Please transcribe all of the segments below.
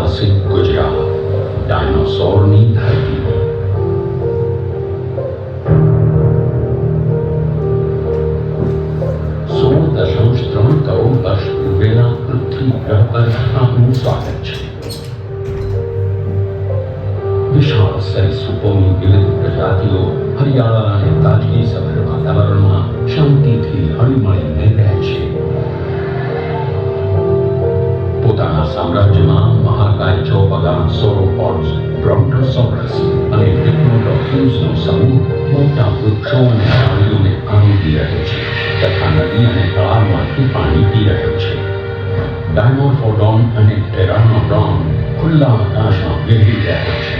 ઐતિહાસિક ગુજરાત, ડાયનોસોરની ધરતી. 16.3 કરોડ વર્ષ પૂર્વેના પૃથ્વી ગ્રહ પર આપનું સ્વાગત છે. વિશાળ સરીસૃપોની વિવિધ પ્રજાતિઓ હરિયાળા અને તાજગીસભર વાતાવરણમાં શાંતિથી હળીમળીને રહે છે. પોતાના સામ્રાજ્યમાં મહાકાય ચોપગામ સોરોપોડ્સ, બ્રોન્ટોસોરસ અને ડિપ્લોડોક્યુસનો સમૂહ મોટા વૃક્ષો અને પ્રાણીઓને આરોગી રહ્યો છે તથા નદી અને તળાવમાંથી પાણી પી રહ્યો છે. ડાયનોફોડોન અને ટેરાનોડોન ખુલ્લા આકાશમાં વિહરી રહ્યો છે.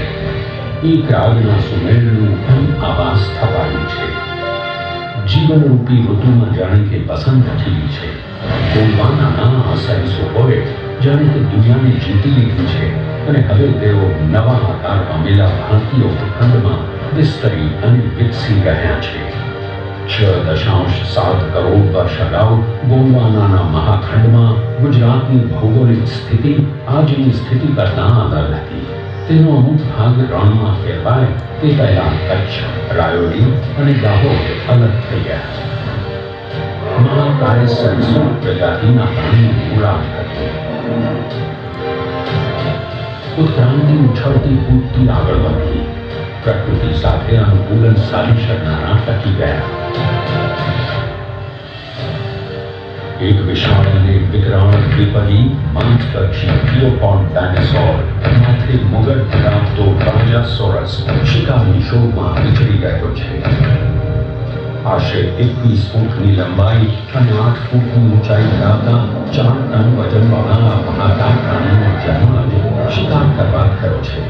એક આગના સુમેળનું અહીં આવાસ સ્થપાયું છે. જીવનરૂપી ઋતુમાં જાણે કે વસંત ખીલી છે. ગોંડવાનાના આ સરીસૃપોએ જાણે કે દુનિયાને જીતી લીધી છે અને હવે તેઓ નવા આકાર પામેલા ભારતીય ઉપખંડમાં વિસ્તરી અને વિકસી રહ્યા છે. 6.7 કરોડ વર્ષ અગાઉ ગોંડવાનાના મહાખંડમાં ગુજરાતની ભૌગોલિક સ્થિતિ આજની સ્થિતિ કરતાં અલગ હતી. તેનો અમુક ભાગ રણમાં ફેરવાય તે પહેલા કચ્છ, રાયોલી અને દાહોદ અલગ થઈ ગયા. મહાકાય સરીસૃપ પ્રજાતિના પ્રાણીઓ મૂળાજ હતું. ઉત્ક્રાંતિ ઉછળતી કૂદતી આગળ વધી. પ્રકૃતિ સાથે અનુકૂલન સાધી શકનારા ટકી ગયા. એક વિશાળ અને વિકરાળ દ્વિપદી માંસભક્ષી થિયોપોડ ડાયનાસોર માથે મુગટ ધરાવતો બ્રાન્ચિયોસોરસ શિકારની શોધમાં વિચરી રહ્યો છે. આશરે 21 ફૂટની લંબાઈ અને 8 ફૂટની ઊંચાઈ ધરાવતા 4 ટન વજનવાળા મહાકાય પ્રાણીનો જન્મ શિકાર કરવા થયો છે.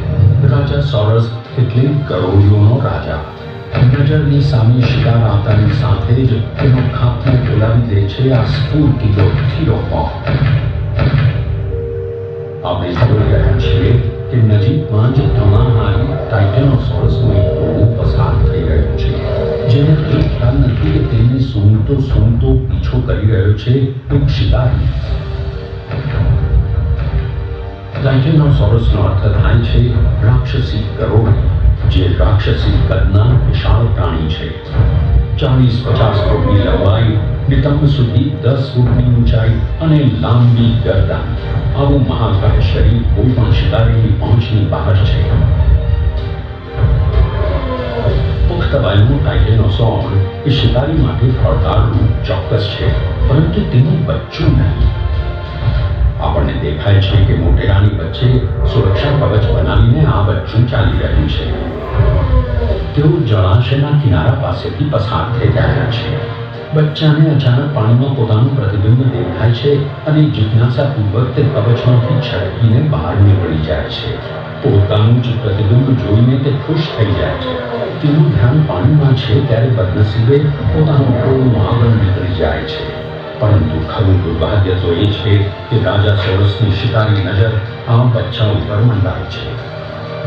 બ્રાન્ચિયોસોરસ એટલે ગરોળીઓનો રાજા. નજરની સામે શિકાર આવતાની સાથે જ તેનો ખાપને બોલાવી દે છે આ સ્ફૂર્તિલો થિયોપોડ. આપણે જોઈ રહ્યા છીએ કે નજીકમાં જ તણાહારી ટાઇટેનોસોરસનું એક ટોળું પસાર થઈ રહ્યું છે, જેને એ ખ્યાલ નથી કે તેને સૂંઘતો પીછો કરી રહ્યો છે એક શિકારી. ટાઇટેનોસોરસનો અર્થ થાય છે રાક્ષસી ગરોળી, જે રાક્ષસી કદના વિશાળ પ્રાણી છે. 40-50 ફૂટની લંબાઈ, નિતંબ સુધી 10 ફૂટની ઊંચાઈ અને લાંબી ગરદન. આવું મહાકાય શરીર કોઈ પણ શિકારીની પહોંચની બહાર છે. પુખ્ત વયનું ટાઇટેનોસોર એ શિકારી માટે ફળદારનું ચોક્કસ છે, પરંતુ તેનું બચ્ચું નહીં. આપણને દેખાય છે કે મોટેરાની વચ્ચે સુરક્ષા કવચ બનાવીને આ બચ્ચું ચાલી રહ્યું છે. તેઓ જળાશયના કિનારા પાસેથી પસાર થઈ રહ્યા છે. બચ્ચાને અચાનક પાણીમાં પોતાનું પ્રતિબિંબ દેખાય છે અને જિજ્ઞાસાપૂર્વક તે કવચમાંથી છટકીને બહાર નીકળી જાય છે. પોતાનું જ પ્રતિબિંબ જોઈને તે ખુશ થઈ જાય છે. તેનું ધ્યાન પાણીમાં છે ત્યારે બદનસીબે પોતાનું ટોળું આગળ નીકળી જાય છે. પરંતુ ખરું દુર્ભાગ્ય તો એ છે કે બ્રાન્ચિયોસોરસની શિકારી નજર આ બચ્ચા ઉપર મંડાય છે.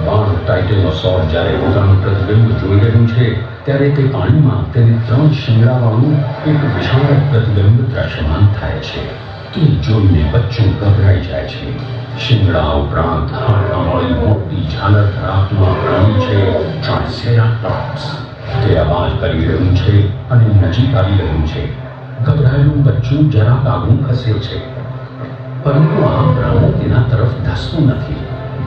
બાળ ટાઇટેનોસોર જ્યારે પોતાનું પ્રતિબિંબ જોઈ રહ્યું છે ત્યારે તે પાણીમાં તેને 3 શિંગડાવાળું એક વિશાળ પ્રતિબિંબ દ્રશ્યમાન થાય છે. તે જોઈને બચ્ચું ગભરાઈ જાય છે. શિંગડા ઉપરાંત હાડકાવાળી મોટી ઝાલર ધરાવતું આ પ્રાણી છે ટ્રાયસેરાટોપ્સ. તે અવાજ કરી રહ્યું છે અને નજીક આવી રહ્યું છે. ગભરાયેલું બચ્ચું જરાક આગળ ખસે છે, પરંતુ આ પ્રાણી તેના તરફ ધસતું નથી.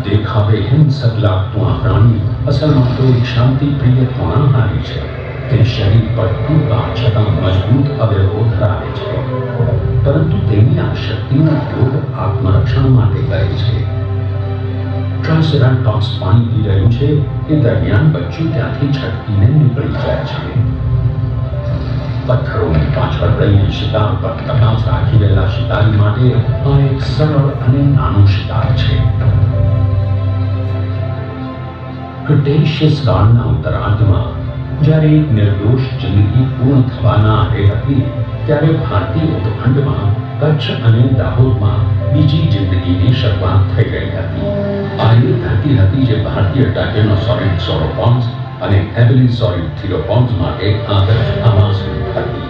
દેખાવે હિંસક લાગતું આ પ્રાણી અસલમાં તો એક શાંતિપ્રિય તણાહારી છે. તે શરીર પર ટૂંકા છતાં મજબૂત અવયવો ધરાવે છે, પરંતુ તેની આ શક્તિનો ઉપયોગ આત્મરક્ષણ માટે કરે છે. ટ્રાયસેરાટોપ્સ પાણી પી રહ્યું છે એ દરમિયાન બચ્ચું ત્યાંથી છટકીને નીકળી જાય છે. પથ્થરોની પાછળ રહીને શિકાર પર તપાસ રાખી રહેલા શિકારી માટે આ એક સરળ અને નાનું શિકાર છે. ક્રિટેશિયસ કાળના ઉત્તરાર્ધમાં જ્યારે એક નિર્દોષ જિંદગી પૂર્ણ થવાના આરે હતી, ત્યારે ભારતીય ઉપખંડમાં કચ્છ અને દાહોદમાં બીજી જિંદગીની શરૂઆત થઈ ગઈ હતી. આ એ ધરતી હતી જે ભારતીય ટાઇટેનોસોરિડ સોરોપોડ્સ અને એબેલિસોરિડ થિયોપોડ્સ માટે આદર્શ આવાસરૂપ હતી.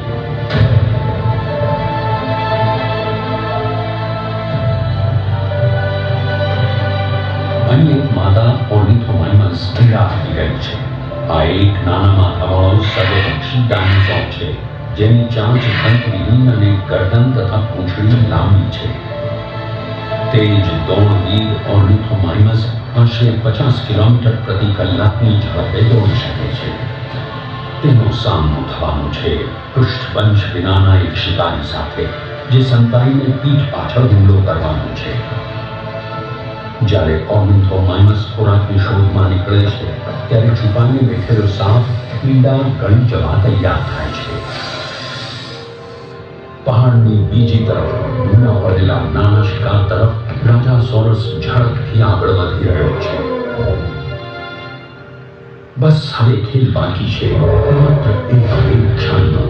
પહેરા આપી રહી છે. આ એક નાના માથાવાળો સર્વપક્ષી ડાયનોસોર છે, જેની ચાંચ દંતવિહીન અને ગરદન તથા પૂંછડી લાંબી છે. તેજ દોડવીર ઓર્નિથોમાઇમસ આશરે 50 કિલોમીટર પ્રતિ કલાકની ઝડપે દોડી શકે છે. તેનો સામનો થવાનો છે પૃષ્ઠવંશ વિનાના એક શિકારી સાથે, જે સંતાઈને પીઠ પાછળ હુમલો કરવાનો છે. જ્યારે ઓર્નિથોમાઇમસ ખોરાકની શોધમાં નીકળે છે, ત્યારે છુપાઈને બેઠેલો સાપ ઈંડા ગળી જવા તૈયાર થાય છે. પહાડની બીજી તરફ ભૂલા પડેલા નાના શિકાર તરફ રાજાસોરસ ઝડપથી આગળ વધી રહ્યો છે. બસ હવે ખેલ બાકી છે, માત્ર એક ક્ષણનો.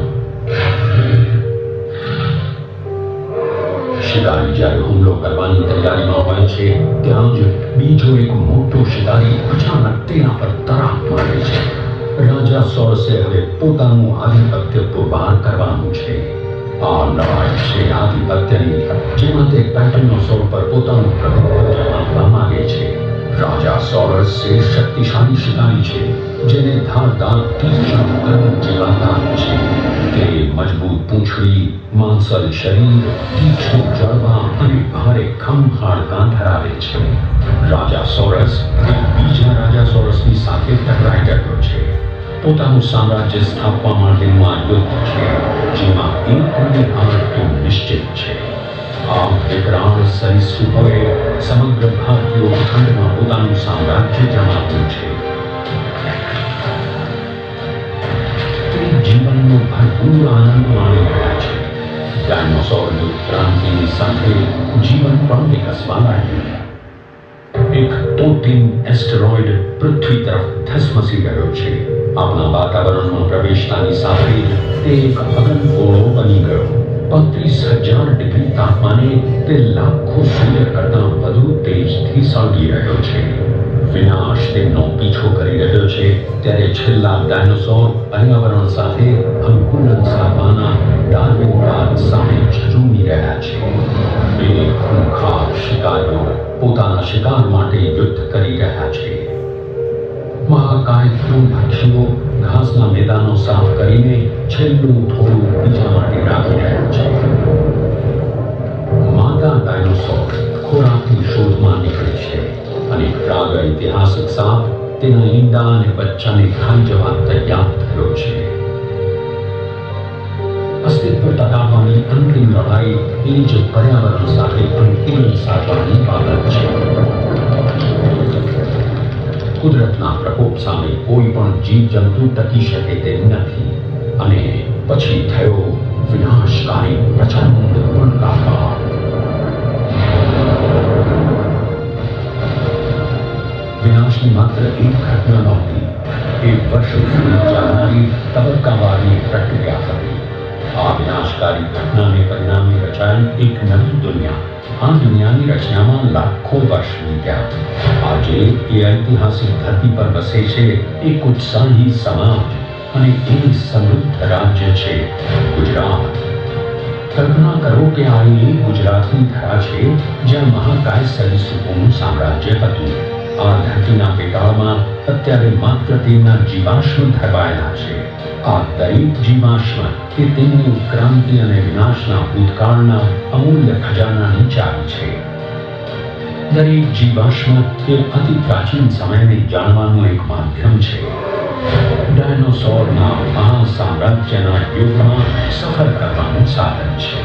શિકારી જ્યારે હુમલો કરવાની તૈયારીમાં હોય છે, ત્યાં જ બીજો એક મોટો શિકારી અચાનક તેના પર તરાપ મારે છે. રાજાસોરસે હવે પોતાનું આધિપત્ય પુરવાર કરવાનું છે. આ લડાઈ છે આધિપત્યની, જેમાં તે પેટર્નોસોર પર પોતાનું પ્રભુત્વ જમાવવા માંગે છે. રાજાસોરસ એ શક્તિશાળી શિકારી છે, જેને ધારદાર તીક્ષ્ણ ગરદન જેવા દાંત છે. તે મજબૂત પૂંછડી, માંસલ શરીર, તીક્ષ્ણ જડબા અને ભારે ખમહાડકાં ધરાવે છે. રાજાસોરસ એક બીજા રાજાસોરસની સાથે ટકરાઈ રહ્યો છે. પોતાનું સામ્રાજ્ય સ્થાપવા માટેનું આ યુદ્ધ છે, જેમાં એકને હાર તો નિશ્ચિત છે. આ વિકરાળ સરીસૃપોએ સમગ્ર ભારતીય ઉપખંડમાં પોતાનું સામ્રાજ્ય જમાવ્યું છે. તે જીવનનો ભરપૂર આનંદ માણી રહ્યા છે. ડાયનોસોર ક્રાંતિની સાથે જીવન પણ વિકસવા લાગ્યું. એક તોતિંગ એસ્ટેરોઇડ પૃથ્વી તરફ ધસમસી રહ્યો છે. આપણા વાતાવરણમાં પ્રવેશતાની સાથે જ તે એક અગનગોળો બની ગયો. 35,000 ડિગ્રી તાપમાને તે લાખો સૂર્ય કરતાં વધુ તેજથી સળગી રહ્યો છે. વિનાશ તેમનો પીછો કરી રહ્યો છે, ત્યારે છેલ્લા ડાયનોસોર પર્યાવરણ સાથે અનુકૂલન સાધવાના ડાર્વિનવાદ સામે ઝઝૂમી રહ્યા છે. બે ખૂંખાર શિકારીઓ પોતાના શિકાર માટે યુદ્ધ કરી રહ્યા છે. મહાકાય તૃણભક્ષીઓ ઘાસના મેદાનો સાફ કરીને છેલ્લું થોડું બીજા માટે રાખી રહ્યા છે. માતા ડાયનોસોર ખોરાકની શોધમાં નીકળી છે, અને પ્રાગૈતિહાસિક સાપ તેના ઈંડા અને બચ્ચાને ખાઈ જવા તૈયાર થયો છે. અસ્તિત્વ ટકાવવાની અંતિમ લડાઈ એ જ પર્યાવરણ સાથે અનુકૂલન સાધવાની બાબત છે. કુદરતના પ્રકોપ સામે કોઈ પણ જીવજંતુ ટકી શકે તેમ નથી, અને પછી થયો વિનાશકારી પ્રચંડ ભૂકંપ. વિનાશની માત્ર એક ઘટના નહોતી, એ વર્ષો સુધી ચાલનારી તબક્કાવારની પ્રક્રિયા હતી. આ વિનાશકારી ઘટનાને પરિણામે રચાયેલ એક નવી દુનિયા. આ દુનિયાની રચનામાં લાખો વર્ષ વીત્યા. આજે એ ઐતિહાસિક ધરતી પર વસે છે એક ઉત્સાહી સમાજ અને એક સમૃદ્ધ રાજ્ય છે ગુજરાત. કલ્પના કરો કે આ એ ગુજરાતની ધરા છે જ્યાં મહાકાય સરીસૃપોનું સામ્રાજ્ય હતું. આ ધરતીના પેટાળમાં અત્યારે માત્ર તેમના જીવાશ્મ ધરવાયેલા છે. આ દરેક જીવાશ્મ એ તેમની ઉત્ક્રાંતિ અને વિનાશના ભૂતકાળના અમૂલ્ય ખજાનાની ચાવી છે. દરેક જીવાશ્મ એ અતિ પ્રાચીન સમયને જાણવાનું એક માધ્યમ છે. ડાયનોસોરના મહાસામ્રાજ્યના યુગમાં સફર કરવાનું સાધન છે.